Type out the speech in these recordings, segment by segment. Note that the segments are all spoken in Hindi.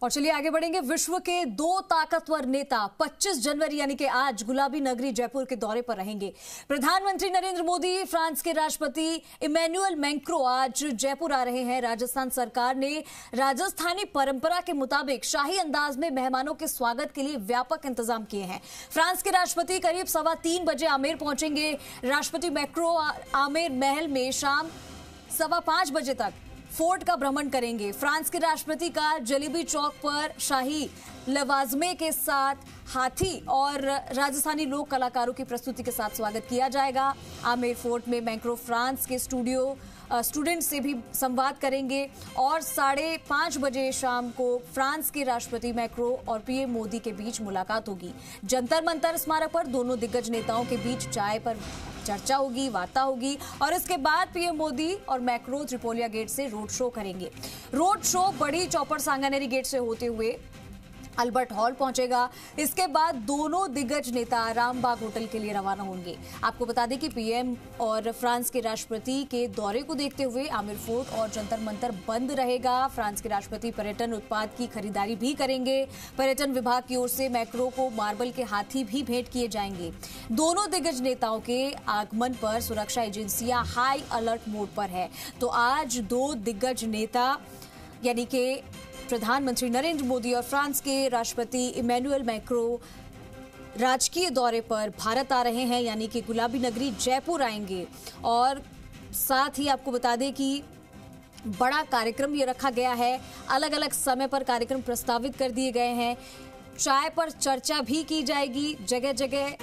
और चलिए आगे बढ़ेंगे। विश्व के दो ताकतवर नेता 25 जनवरी यानी कि आज गुलाबी नगरी जयपुर के दौरे पर रहेंगे। प्रधानमंत्री नरेंद्र मोदी, फ्रांस के राष्ट्रपति इमैनुअल मैक्रो आज जयपुर आ रहे हैं। राजस्थान सरकार ने राजस्थानी परंपरा के मुताबिक शाही अंदाज में मेहमानों के स्वागत के लिए व्यापक इंतजाम किए हैं। फ्रांस के राष्ट्रपति करीब 3:15 बजे आमेर पहुंचेंगे। राष्ट्रपति मैक्रो आमेर महल में शाम 5:15 बजे तक फोर्ट का भ्रमण करेंगे। फ्रांस के राष्ट्रपति का जलेबी चौक पर शाही लवाजमे के साथ हाथी और राजस्थानी लोक कलाकारों की प्रस्तुति के साथ स्वागत किया जाएगा। आमेर फोर्ट में मैक्रो फ्रांस के स्टूडेंट से भी संवाद करेंगे और 5:30 बजे शाम को फ्रांस के राष्ट्रपति मैक्रो और पीएम मोदी के बीच मुलाकात होगी। जंतर मंतर स्मारक पर दोनों दिग्गज नेताओं के बीच चाय पर चर्चा होगी, वार्ता होगी और इसके बाद पीएम मोदी और मैक्रो त्रिपोलिया गेट से रोड शो करेंगे। रोड शो बड़ी चौपड़ सांगानेरी गेट से होते हुए अल्बर्ट हॉल पहुंचेगा। इसके बाद दोनों दिग्गज नेता रामबाग होटल के लिए रवाना होंगे। आपको बता दें कि पीएम और फ्रांस के राष्ट्रपति के दौरे को देखते हुए आमेर फोर्ट और जंतर मंतर बंद रहेगा। फ्रांस के राष्ट्रपति पर्यटन उत्पाद की खरीदारी भी करेंगे। पर्यटन विभाग की ओर से मैक्रो को मार्बल के हाथी भी भेंट किए जाएंगे। दोनों दिग्गज नेताओं के आगमन पर सुरक्षा एजेंसियां हाई अलर्ट मोड पर है। तो आज दो दिग्गज नेता यानी कि प्रधानमंत्री नरेंद्र मोदी और फ्रांस के राष्ट्रपति इमैनुअल मैक्रो राजकीय दौरे पर भारत आ रहे हैं, यानी कि गुलाबी नगरी जयपुर आएंगे। और साथ ही आपको बता दें कि बड़ा कार्यक्रम ये रखा गया है। अलग अलग समय पर कार्यक्रम प्रस्तावित कर दिए गए हैं। चाय पर चर्चा भी की जाएगी। जगह जगह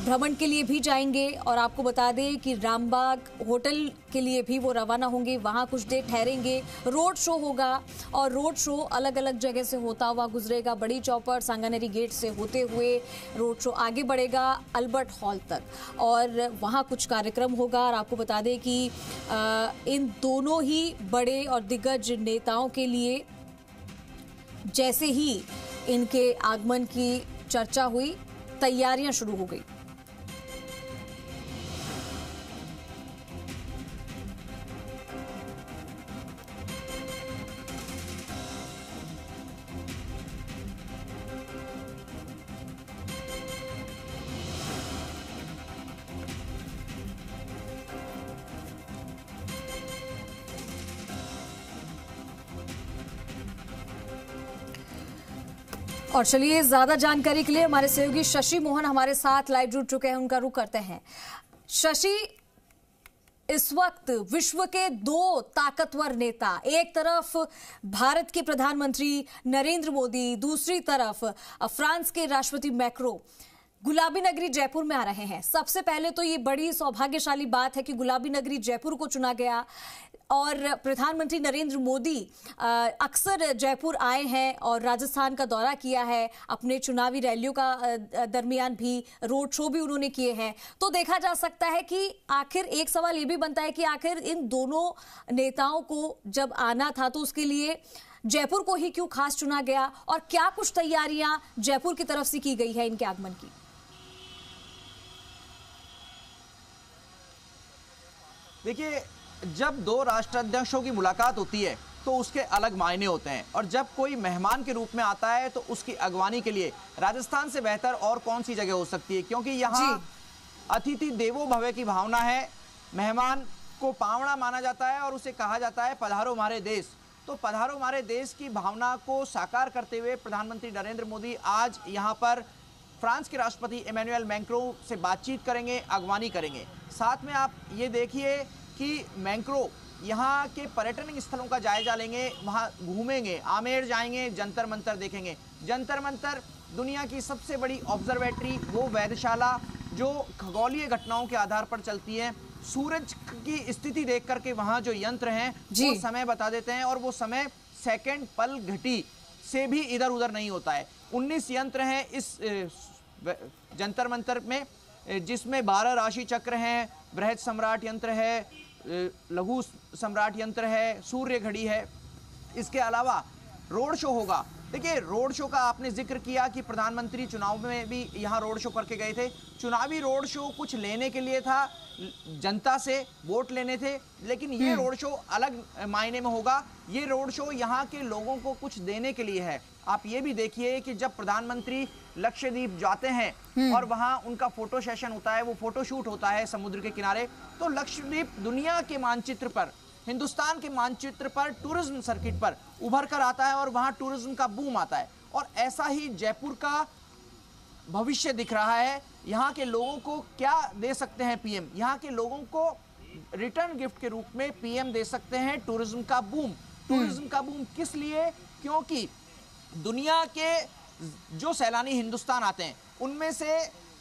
भ्रमण के लिए भी जाएंगे और आपको बता दें कि रामबाग होटल के लिए भी वो रवाना होंगे। वहां कुछ देर ठहरेंगे। रोड शो होगा और रोड शो अलग अलग जगह से होता हुआ गुजरेगा। बड़ी चौपड़ सांगानेरी गेट से होते हुए रोड शो आगे बढ़ेगा अल्बर्ट हॉल तक और वहां कुछ कार्यक्रम होगा। और आपको बता दें कि इन दोनों ही बड़े और दिग्गज नेताओं के लिए जैसे ही इनके आगमन की चर्चा हुई, तैयारियां शुरू हो गई। और चलिए ज्यादा जानकारी के लिए हमारे सहयोगी शशि मोहन हमारे साथ लाइव जुड़ चुके हैं। उनका रुख करते हैं। शशि, इस वक्त विश्व के दो ताकतवर नेता, एक तरफ भारत के प्रधानमंत्री नरेंद्र मोदी, दूसरी तरफ फ्रांस के राष्ट्रपति मैक्रो गुलाबी नगरी जयपुर में आ रहे हैं। सबसे पहले तो ये बड़ी सौभाग्यशाली बात है कि गुलाबी नगरी जयपुर को चुना गया और प्रधानमंत्री नरेंद्र मोदी अक्सर जयपुर आए हैं और राजस्थान का दौरा किया है। अपने चुनावी रैलियों का दरमियान भी रोड शो भी उन्होंने किए हैं। तो देखा जा सकता है कि आखिर एक सवाल ये भी बनता है कि आखिर इन दोनों नेताओं को जब आना था तो उसके लिए जयपुर को ही क्यों खास चुना गया और क्या कुछ तैयारियां जयपुर की तरफ से की गई है इनके आगमन की? देखिए, जब दो राष्ट्राध्यक्षों की मुलाकात होती है तो उसके अलग मायने होते हैं और जब कोई मेहमान के रूप में आता है तो उसकी अगवानी के लिए राजस्थान से बेहतर और कौन सी जगह हो सकती है, क्योंकि यहाँ अतिथि देवो भव की भावना है। मेहमान को पावना माना जाता है और उसे कहा जाता है पधारो हमारे देश। तो पधारो हमारे देश की भावना को साकार करते हुए प्रधानमंत्री नरेंद्र मोदी आज यहाँ पर फ्रांस के राष्ट्रपति इमैनुअल मैक्रो से बातचीत करेंगे, अगवानी करेंगे। साथ में आप ये देखिए कि मैक्रो यहाँ के पर्यटन स्थलों का जायजा लेंगे, वहाँ घूमेंगे, आमेर जाएंगे, जंतर मंतर देखेंगे। जंतर मंतर दुनिया की सबसे बड़ी ऑब्जर्वेटरी, वो वेधशाला जो खगोलीय घटनाओं के आधार पर चलती है। सूरज की स्थिति देख करके वहाँ जो यंत्र हैं वो समय बता देते हैं और वो समय सेकंड पल घटी से भी इधर उधर नहीं होता है। 19 यंत्र हैं इस जंतर मंतर में, जिसमें 12 राशि चक्र हैं, बृहद सम्राट यंत्र है, लघु सम्राट यंत्र है, सूर्य घड़ी है। इसके अलावा रोड शो होगा देखिए, रोड शो का आपने जिक्र किया कि प्रधानमंत्री चुनाव में भी यहाँ रोड शो करके गए थे। चुनावी रोड शो कुछ लेने के लिए था, जनता से वोट लेने थे, लेकिन ये रोड शो अलग मायने में होगा। ये रोड शो यहाँ के लोगों को कुछ देने के लिए है। आप ये भी देखिए कि जब प्रधानमंत्री लक्षद्वीप जाते हैं और वहां उनका फोटो सेशन होता है, वो फोटो शूट होता है समुद्र के किनारे, तो लक्षद्वीप दुनिया के मानचित्र पर, हिंदुस्तान के मानचित्र पर, टूरिज्म सर्किट पर उभर कर आता है और वहां टूरिज्म का बूम आता है। और ऐसा ही जयपुर का भविष्य दिख रहा है। यहाँ के लोगों को क्या दे सकते हैं पीएम? यहाँ के लोगों को रिटर्न गिफ्ट के रूप में पीएम दे सकते हैं टूरिज्म का बूम। टूरिज्म का बूम किस लिए? क्योंकि दुनिया के जो सैलानी हिंदुस्तान आते हैं उनमें से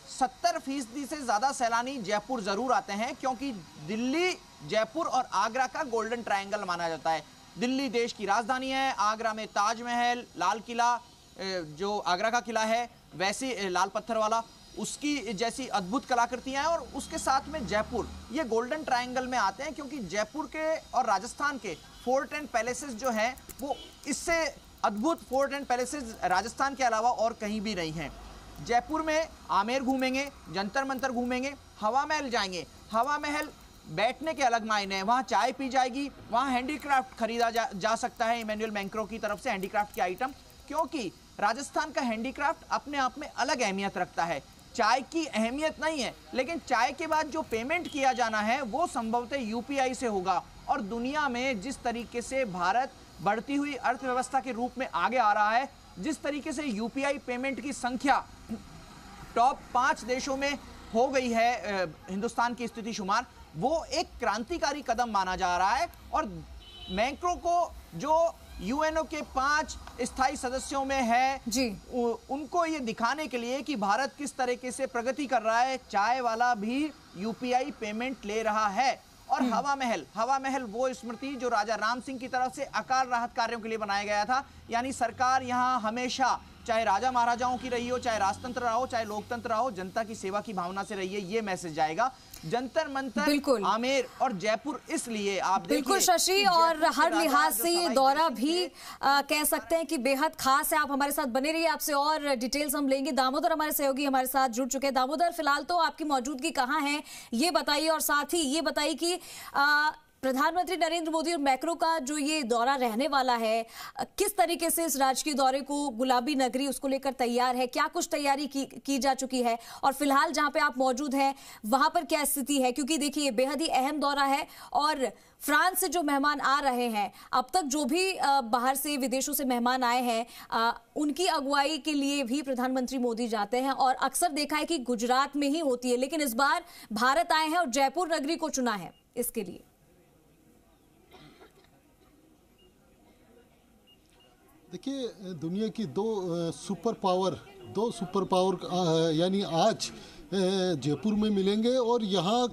70% से ज्यादा सैलानी जयपुर जरूर आते हैं, क्योंकि दिल्ली, जयपुर और आगरा का गोल्डन ट्रायंगल माना जाता है। दिल्ली देश की राजधानी है, आगरा में ताजमहल, लाल किला, जो आगरा का किला है वैसे लाल पत्थर वाला, उसकी जैसी अद्भुत कलाकृतियां हैं, और उसके साथ में जयपुर, ये गोल्डन ट्रायंगल में आते हैं क्योंकि जयपुर के और राजस्थान के फोर्ट एंड पैलेसेस जो हैं वो इससे अद्भुत फोर्ट एंड पैलेसेस राजस्थान के अलावा और कहीं भी नहीं हैं। जयपुर में आमेर घूमेंगे, जंतर मंतर घूमेंगे, हवा महल जाएंगे। हवा महल बैठने के अलग मायने हैं, वहाँ चाय पी जाएगी, वहाँ हैंडीक्राफ्ट खरीदा जा सकता है इमैनुअल मैक्रो की तरफ से, हैंडीक्राफ्ट के आइटम, क्योंकि राजस्थान का हैंडीक्राफ्ट अपने आप में अलग अहमियत रखता है। चाय की अहमियत नहीं है, लेकिन चाय के बाद जो पेमेंट किया जाना है वो संभवतः यूपीआई से होगा। और दुनिया में जिस तरीके से भारत बढ़ती हुई अर्थव्यवस्था के रूप में आगे आ रहा है, जिस तरीके से यूपीआई पेमेंट की संख्या टॉप 5 देशों में हो गई है हिंदुस्तान की स्थिति शुमार, वो एक क्रांतिकारी कदम माना जा रहा है। और मैक्रो को जो यूएनओ के 5 स्थायी सदस्यों में है जी, उनको ये दिखाने के लिए कि भारत किस तरीके से प्रगति कर रहा है, चाय वाला भी यूपीआई पेमेंट ले रहा है। और हवा महल वो स्मृति जो राजा राम सिंह की तरफ से अकाल राहत कार्यों के लिए बनाया गया था। यानी सरकार यहाँ हमेशा, चाहे राजा महाराजाओं की रही हो, चाहे राजतंत्र रहा हो, चाहे लोकतंत्र रहा हो, जनता की सेवा की भावना से रही है, ये मैसेज जाएगा। जंतर मंतर, आमेर और जयपुर, इसलिए आप बिल्कुल शशि, और हर लिहाज से ये दौरा भी कह सकते हैं कि बेहद खास है। आप हमारे साथ बने रहिए, आपसे और डिटेल्स हम लेंगे। दामोदर हमारे सहयोगी हमारे साथ जुड़ चुके हैं। दामोदर, फिलहाल तो आपकी मौजूदगी कहाँ है ये बताइए, और साथ ही ये बताइए कि प्रधानमंत्री नरेंद्र मोदी और मैक्रो का जो ये दौरा रहने वाला है, किस तरीके से इस राजकीय दौरे को गुलाबी नगरी उसको लेकर तैयार है, क्या कुछ तैयारी की जा चुकी है, और फिलहाल जहां पे आप मौजूद हैं वहां पर क्या स्थिति है? क्योंकि देखिए बेहद ही अहम दौरा है, और फ्रांस से जो मेहमान आ रहे हैं, अब तक जो भी बाहर से, विदेशों से मेहमान आए हैं, उनकी अगुवाई के लिए भी प्रधानमंत्री मोदी जाते हैं, और अक्सर देखा है कि गुजरात में ही होती है, लेकिन इस बार भारत आए हैं और जयपुर नगरी को चुना है इसके लिए। देखिए, दुनिया की दो सुपर पावर यानी आज जयपुर में मिलेंगे, और यहाँ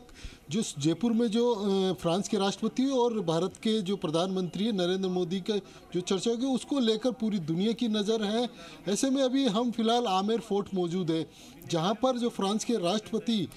जो जयपुर में जो फ्रांस के राष्ट्रपति और भारत के जो प्रधानमंत्री नरेंद्र मोदी के जो चर्चा होगी उसको लेकर पूरी दुनिया की नज़र है। ऐसे में अभी हम फिलहाल आमेर फोर्ट मौजूद है, जहाँ पर जो फ्रांस के राष्ट्रपति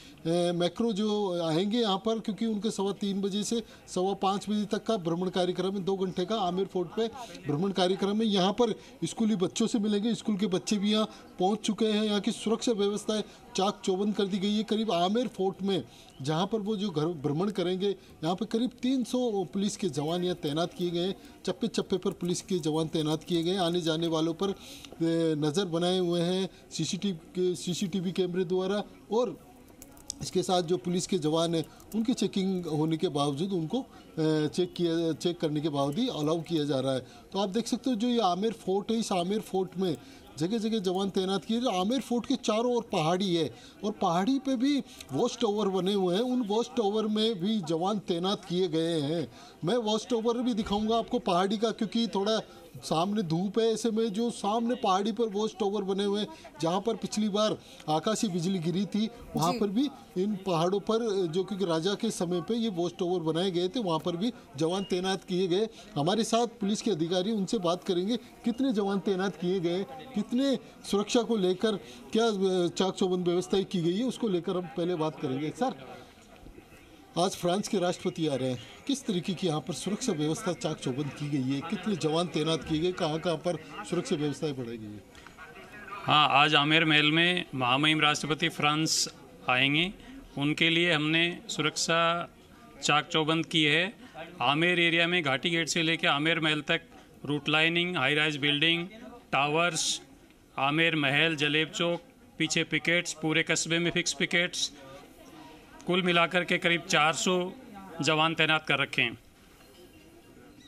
मैक्रो जो आएंगे यहाँ पर, क्योंकि उनके 3:15 बजे से 5:15 बजे तक का भ्रमण कार्यक्रम है, 2 घंटे का आमेर फोर्ट पे भ्रमण कार्यक्रम है। यहाँ पर स्कूली बच्चों से मिलेंगे, स्कूल के बच्चे भी यहाँ पहुँच चुके हैं। यहाँ की सुरक्षा व्यवस्थाएं चाक चौबंद कर दी गई है। करीब आमेर फोर्ट में जहाँ पर वो जो घर भ्रमण करेंगे, यहाँ पर करीब 300 पुलिस के जवान यहाँ तैनात किए गए हैं। चप्पे चप्पे पर पुलिस के जवान तैनात किए गए हैं, आने जाने वालों पर नज़र बनाए हुए हैं सीसीटीवी कैमरे द्वारा, और इसके साथ जो पुलिस के जवान हैं उनकी चेकिंग होने के बावजूद उनको चेक करने के बावजूद ही अलाउ किया जा रहा है। तो आप देख सकते हो जो ये आमेर फोर्ट है, इस आमेर फोर्ट में जगह जगह जवान तैनात किए। आमेर फोर्ट के चारों ओर पहाड़ी है, और पहाड़ी पे भी वॉच टावर बने हुए हैं, उन वॉच टावर में भी जवान तैनात किए गए हैं। मैं वॉच टावर भी दिखाऊंगा आपको पहाड़ी का, क्योंकि थोड़ा सामने धूप है, ऐसे में जो सामने पहाड़ी पर वॉच टावर बने हुए हैं, जहाँ पर पिछली बार आकाशीय बिजली गिरी थी, वहाँ पर भी इन पहाड़ों पर जो क्योंकि राजा के समय पे ये वॉच टावर बनाए गए थे, वहाँ पर भी जवान तैनात किए गए। हमारे साथ पुलिस के अधिकारी, उनसे बात करेंगे कितने जवान तैनात किए गए, कितने सुरक्षा को लेकर क्या चाक चौबंद व्यवस्था की गई है, उसको लेकर हम पहले बात करेंगे। सर, आज फ्रांस के राष्ट्रपति आ रहे हैं, किस तरीके की यहाँ पर सुरक्षा व्यवस्था चाक चौबंद की गई है, कितने जवान तैनात किए गए, कहाँ कहाँ पर सुरक्षा व्यवस्थाएं बढ़ाई गई है? हाँ, आज आमेर महल में महामहिम राष्ट्रपति फ्रांस आएंगे, उनके लिए हमने सुरक्षा चाक चौबंद की है। आमेर एरिया में घाटी गेट से लेकर आमेर महल तक route lining, high rise building, towers, Amer Mahal, Jaleb चौक, पीछे पिकेट्स, पूरे कस्बे में फिक्स पिकेट्स, कुल मिलाकर के करीब 400 जवान तैनात कर रखे हैं।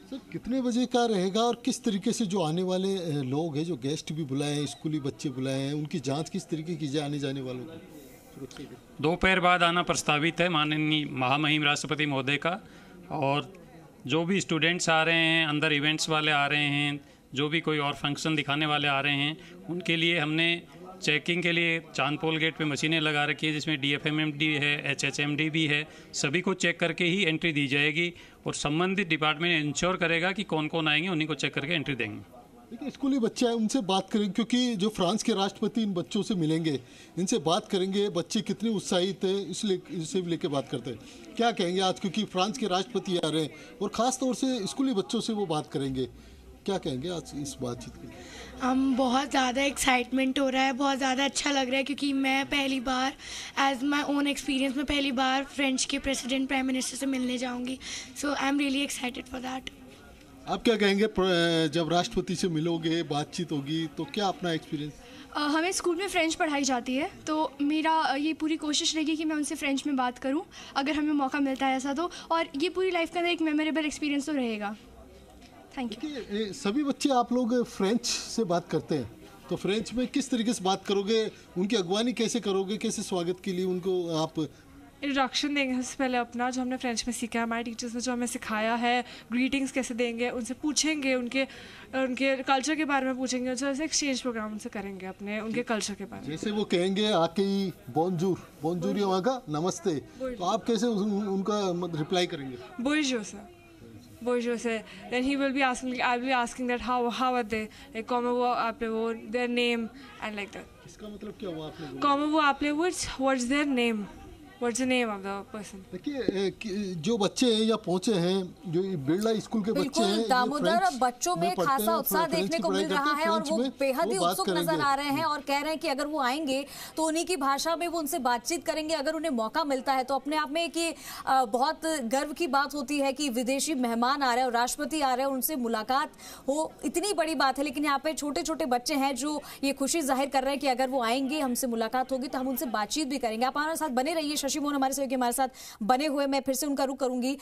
सर, कितने बजे का रहेगा और किस तरीके से जो आने वाले लोग हैं, जो गेस्ट भी बुलाए हैं, स्कूली बच्चे बुलाए हैं, उनकी जांच किस तरीके की जाए आने जाने वालों को? दोपहर बाद आना प्रस्तावित है माननीय महामहिम राष्ट्रपति महोदय का, और जो भी स्टूडेंट्स आ रहे हैं, अंदर इवेंट्स वाले आ रहे हैं, जो भी कोई और फंक्शन दिखाने वाले आ रहे हैं, उनके लिए हमने चेकिंग के लिए चांदपोल गेट पे मशीनें लगा रखी है, जिसमें DFMMD है, HHMD भी है। सभी को चेक करके ही एंट्री दी जाएगी और संबंधित डिपार्टमेंट इंश्योर करेगा कि कौन कौन आएंगे, उन्हीं को चेक करके एंट्री देंगे। देखिए, स्कूली बच्चे हैं, उनसे बात करेंगे, क्योंकि जो फ्रांस के राष्ट्रपति इन बच्चों से मिलेंगे, इनसे बात करेंगे, बच्चे कितने उत्साहित हैं इसलिए इसे भी लेके बात करते हैं। क्या कहेंगे आज, क्योंकि फ्रांस के राष्ट्रपति आ रहे हैं और ख़ास तौर से स्कूली बच्चों से वो बात करेंगे, क्या कहेंगे आज इस बातचीत के? हम बहुत ज़्यादा एक्साइटमेंट हो रहा है, बहुत ज़्यादा अच्छा लग रहा है, क्योंकि मैं पहली बार एज माई ओन एक्सपीरियंस में पहली बार फ्रेंच के प्रेसिडेंट प्राइम मिनिस्टर से मिलने जाऊंगी। So I am really excited for that. आप क्या कहेंगे, जब राष्ट्रपति से मिलोगे, बातचीत होगी, तो क्या अपना एक्सपीरियंस? हमें स्कूल में फ़्रेंच पढ़ाई जाती है, तो मेरा ये पूरी कोशिश रहेगी कि मैं उनसे फ़्रेंच में बात करूं, अगर हमें मौका मिलता है ऐसा तो, और ये पूरी लाइफ का अंदर एक मेमोरेबल एक्सपीरियंस तो रहेगा। Thank you. सभी बच्चे आप लोग फ्रेंच से बात करते हैं, तो फ्रेंच में किस तरीके से बात करोगे, उनकी अगवानी कैसे करोगे, कैसे स्वागत के लिए उनको आप इंट्रोडक्शन देंगे सबसे पहले अपना, जो हमने फ्रेंच में सीखा है, हमारे टीचर्स ने जो हमें सिखाया है, ग्रीटिंग्स कैसे देंगे, उनसे पूछेंगे, उनके कल्चर के बारे में पूछेंगे, उनसे एक्सचेंज प्रोग्राम उनसे करेंगे अपने उनके कल्चर के बारे में। जैसे वो कहेंगे आके ही बोंजूर या वहाँ का नमस्ते, तो आप कैसे उनका रिप्लाई करेंगे? Bonjour sir. Then he will be asking, I will be asking that how are they, like comment वो आपने वो their name and like that. इसका मतलब क्या हुआ आपने? comment वो आपने what's their name? What's the name of the person? देखिए, जो बच्चे हैं या पहुंचे हैं, जो बिरला स्कूल के बच्चे हैं, दामोदर, बच्चों में खासा उत्साह देखने को मिल रहा है और वो बेहद ही उत्सुक नजर आ रहे हैं और कह रहे हैं कि अगर वो आएंगे तो उन्हीं की भाषा में वो उनसे बातचीत करेंगे अगर उन्हें मौका मिलता है। तो अपने आप में कि बहुत गर्व की बात होती है कि विदेशी मेहमान आ रहे हैं और राष्ट्रपति आ रहे हैं, उनसे मुलाकात हो, इतनी बड़ी बात है। लेकिन यहाँ पे छोटे छोटे बच्चे हैं जो ये खुशी जाहिर कर रहे हैं कि अगर वो आएंगे, हमसे मुलाकात होगी तो हम उनसे बातचीत भी करेंगे। आप हमारे साथ बने रहिए। शशि मोहन हमारे सहयोगी हमारे साथ बने हुए, मैं फिर से उनका रुख करूंगी।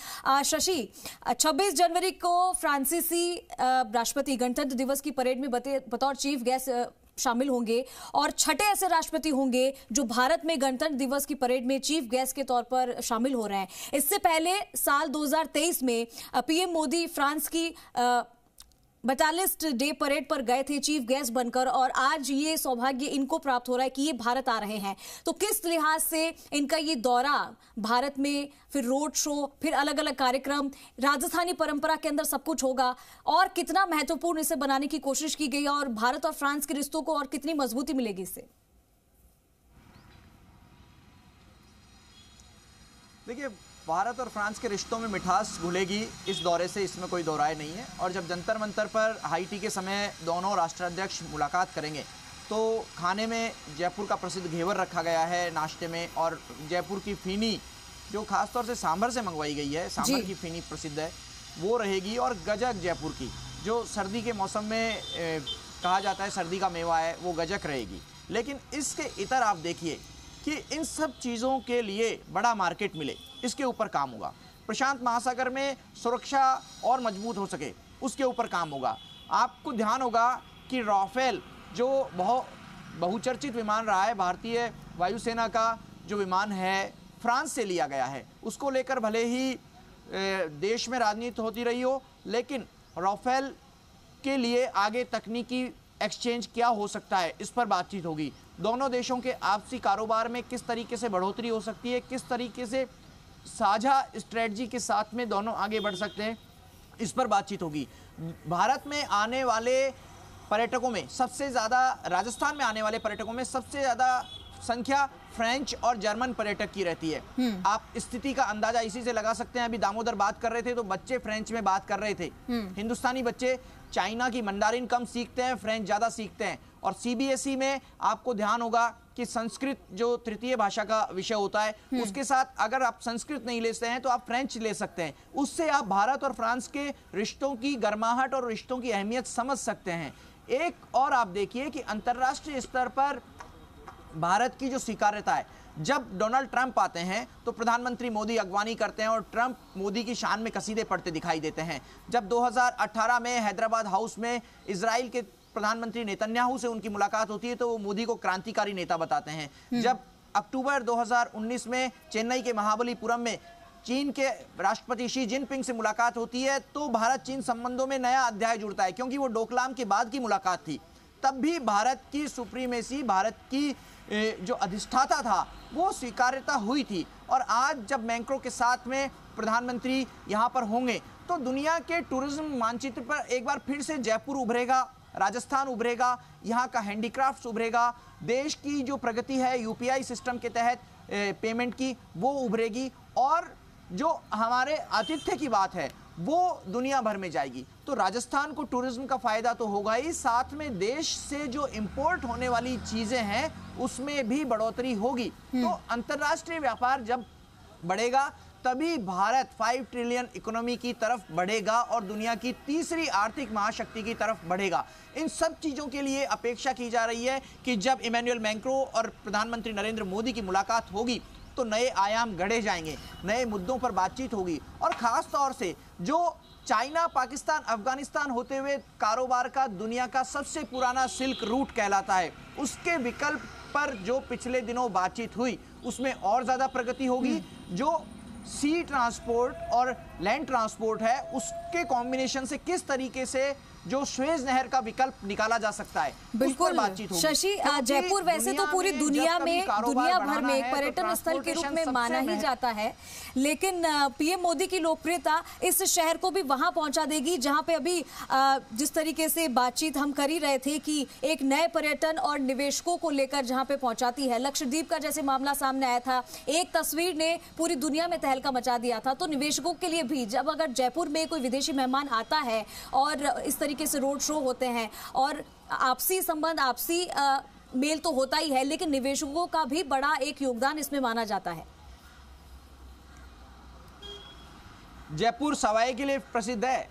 शशि, 26 जनवरी को फ्रांसीसी राष्ट्रपति गणतंत्र दिवस की परेड में बतौर चीफ गेस्ट शामिल होंगे और छठे ऐसे राष्ट्रपति होंगे जो भारत में गणतंत्र दिवस की परेड में चीफ गेस्ट के तौर पर शामिल हो रहे हैं। इससे पहले साल 2023 में पीएम मोदी फ्रांस की बटालिस्ट डे परेड पर गए थे चीफ गेस्ट बनकर, और आज ये सौभाग्य इनको प्राप्त हो रहा है कि ये भारत आ रहे हैं। तो किस लिहाज से इनका ये दौरा भारत में, फिर रोड शो, फिर अलग अलग कार्यक्रम, राजस्थानी परंपरा के अंदर सब कुछ होगा, और कितना महत्वपूर्ण इसे बनाने की कोशिश की गई और भारत और फ्रांस के रिश्तों को और कितनी मजबूती मिलेगी इससे? देखिए, भारत और फ्रांस के रिश्तों में मिठास घुलेगी इस दौरे से, इसमें कोई दो राय नहीं है। और जब जंतर मंतर पर हाईटी के समय दोनों राष्ट्राध्यक्ष मुलाकात करेंगे तो खाने में जयपुर का प्रसिद्ध घेवर रखा गया है नाश्ते में, और जयपुर की फीनी जो खासतौर से सांभर से मंगवाई गई है, सांभर की फीनी प्रसिद्ध है, वो रहेगी। और गजक जयपुर की जो सर्दी के मौसम में कहा जाता है सर्दी का मेवा है, वो गजक रहेगी। लेकिन इसके इतर आप देखिए कि इन सब चीज़ों के लिए बड़ा मार्केट मिले, इसके ऊपर काम होगा। प्रशांत महासागर में सुरक्षा और मजबूत हो सके, उसके ऊपर काम होगा। आपको ध्यान होगा कि राफेल जो बहुचर्चित विमान रहा है, भारतीय वायुसेना का जो विमान है, फ्रांस से लिया गया है। उसको लेकर भले ही देश में राजनीति होती रही हो, लेकिन राफेल के लिए आगे तकनीकी एक्सचेंज क्या हो सकता है, इस पर बातचीत होगी। दोनों देशों के आपसी कारोबार में किस तरीके से बढ़ोतरी हो सकती है, किस तरीके से साझा स्ट्रेटजी के साथ में दोनों आगे बढ़ सकते हैं, इस पर बातचीत होगी। भारत में आने वाले पर्यटकों में सबसे ज़्यादा, राजस्थान में आने वाले पर्यटकों में सबसे ज़्यादा संख्या फ्रेंच और जर्मन पर्यटक की रहती है। आप स्थिति का अंदाजा इसी से लगा सकते हैं। अभी दामोदर बात कर रहे थे तो बच्चे फ्रेंच में बात कर रहे थे। हिंदुस्तानी बच्चे चाइना की मंडारिन कम सीखते हैं, फ्रेंच ज्यादा सीखते हैं। और सीबीएसई में आपको ध्यान होगा कि संस्कृत जो तृतीय भाषा का विषय होता है, उसके साथ अगर आप संस्कृत नहीं लेते हैं तो आप फ्रेंच ले सकते हैं। उससे आप भारत और फ्रांस के रिश्तों की गर्माहट और रिश्तों की अहमियत समझ सकते हैं। एक और आप देखिए कि अंतर्राष्ट्रीय स्तर पर भारत की जो स्वीकार्यता है, जब डोनाल्ड ट्रंप आते हैं तो प्रधानमंत्री मोदी अगवानी करते हैं और ट्रंप मोदी की शान में कसीदे पढ़ते दिखाई देते हैं। जब 2018 में हैदराबाद हाउस में इजराइल के प्रधानमंत्री नेतन्याहू से उनकी मुलाकात होती है तो वो मोदी को क्रांतिकारी नेता बताते हैं। जब अक्टूबर 2019 में चेन्नई के महाबलीपुरम में चीन के राष्ट्रपति शी जिनपिंग से मुलाकात होती है तो भारत चीन संबंधों में नया अध्याय जुड़ता है, क्योंकि वो डोकलाम के बाद की मुलाकात थी। तब भी भारत की सुप्रीमेसी, भारत की जो अधिष्ठाता था वो स्वीकार्यता हुई थी। और आज जब मैक्रों के साथ में प्रधानमंत्री यहाँ पर होंगे तो दुनिया के टूरिज्म मानचित्र पर एक बार फिर से जयपुर उभरेगा, राजस्थान उभरेगा, यहाँ का हैंडीक्राफ्ट्स उभरेगा, देश की जो प्रगति है यूपीआई सिस्टम के तहत पेमेंट की वो उभरेगी, और जो हमारे आतिथ्य की बात है वो दुनिया भर में जाएगी। तो राजस्थान को टूरिज्म का फायदा तो होगा ही, साथ में देश से जो इंपोर्ट होने वाली चीजें हैं उसमें भी बढ़ोतरी होगी। तो अंतर्राष्ट्रीय व्यापार जब बढ़ेगा तभी भारत 5 ट्रिलियन इकोनॉमी की तरफ बढ़ेगा और दुनिया की तीसरी आर्थिक महाशक्ति की तरफ बढ़ेगा। इन सब चीजों के लिए अपेक्षा की जा रही है कि जब इमैनुअल मैक्रों और प्रधानमंत्री नरेंद्र मोदी की मुलाकात होगी तो नए आयाम गढ़े जाएंगे, नए मुद्दों पर बातचीत होगी। और खास तौर से जो चाइना, पाकिस्तान, अफगानिस्तान होते हुए कारोबार का दुनिया का सबसे पुराना सिल्क रूट कहलाता है, उसके विकल्प पर जो पिछले दिनों बातचीत हुई उसमें और ज्यादा प्रगति होगी। जो सी ट्रांसपोर्ट और लैंड ट्रांसपोर्ट है उसके कॉम्बिनेशन से किस तरीके से जो स्वेज नहर का विकल्प निकाला जा सकता है, बिल्कुल बातचीत होगी। शशि, जयपुर वैसे तो पूरी दुनिया भर में एक पर्यटन स्थल के रूप में माना ही जाता है, लेकिन पीएम मोदी की लोकप्रियता इस शहर को भी वहां पहुंचा देगी जहां पे अभी जिस तरीके से बातचीत हम कर ही रहे थे कि एक नए पर्यटन और निवेशकों को लेकर जहां पे पहुंचाती है। लक्षद्वीप का जैसे मामला सामने आया था, एक तस्वीर ने पूरी दुनिया में तहलका मचा दिया था। तो निवेशकों के लिए भी जब अगर जयपुर में कोई विदेशी मेहमान आता है और इस तरीके से रोड शो होते हैं और आपसी संबंध, आपसी मेल तो होता ही है, लेकिन निवेशकों का भी बड़ा एक योगदान इसमें माना जाता है। जयपुर सवाई के लिए प्रसिद्ध है।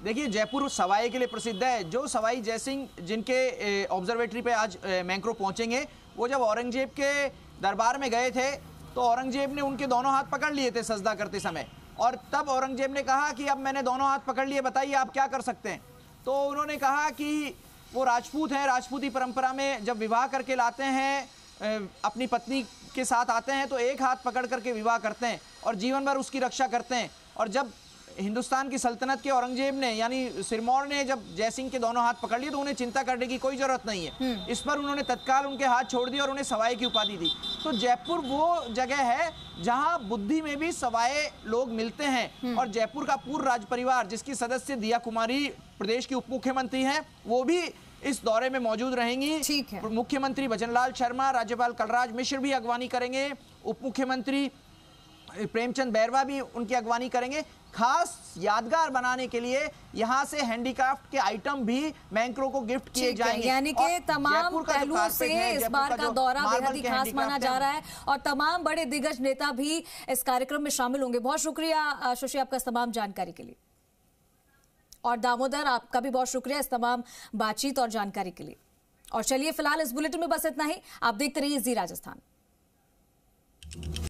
देखिए, जयपुर सवाई के लिए प्रसिद्ध है। जो सवाई जयसिंह जिनके ऑब्जर्वेटरी पे आज मैक्रो पहुंचेंगे, वो जब औरंगजेब के दरबार में गए थे तो औरंगजेब ने उनके दोनों हाथ पकड़ लिए थे सजदा करते समय, और तब औरंगजेब ने कहा कि अब मैंने दोनों हाथ पकड़ लिए, बताइए आप क्या कर सकते हैं। तो उन्होंने कहा कि वो राजपूत हैं, राजपूती परंपरा में जब विवाह करके लाते हैं, अपनी पत्नी के साथ आते हैं तो एक हाथ पकड़ करके विवाह करते हैं और जीवन भर उसकी रक्षा करते हैं। और जब हिंदुस्तान की सल्तनत के औरंगजेब ने यानी सिरमौर ने जब जयसिंह के दोनों हाथ पकड़ लिए तो उन्हें चिंता करने की कोई जरूरत नहीं है। इस पर उन्होंने तत्काल उनके हाथ छोड़ दिए और उन्हें सवाई की उपाधि दी। तो जयपुर वो जगह है जहां बुद्धि में भी सवाए लोग मिलते हैं। और जयपुर का पूर्व राज परिवार जिसकी सदस्य दिया कुमारी प्रदेश की उप मुख्यमंत्री हैं, वो भी इस दौरे में मौजूद रहेंगी। ठीक है। मुख्यमंत्री भजनलाल शर्मा, राज्यपाल कलराज मिश्र भी अगवानी करेंगे, उप मुख्यमंत्री प्रेमचंद बैरवा भी उनकी अगवानी करेंगे। खास यादगार बनाने के लिए यहाँ से हैंडीक्राफ्ट के आइटम भी मैक्रो को गिफ्ट किए जाएंगे। यानी कि तमाम पहलुओं से इस बार का दौरा बेहद ही खास माना जा रहा है और तमाम बड़े दिग्गज नेता भी इस कार्यक्रम में शामिल होंगे। बहुत शुक्रिया शशि आपका इस तमाम जानकारी के लिए, और दामोदर आपका भी बहुत शुक्रिया इस तमाम बातचीत और जानकारी के लिए। और चलिए फिलहाल इस बुलेटिन में बस इतना ही। आप देखते रहिए जी राजस्थान।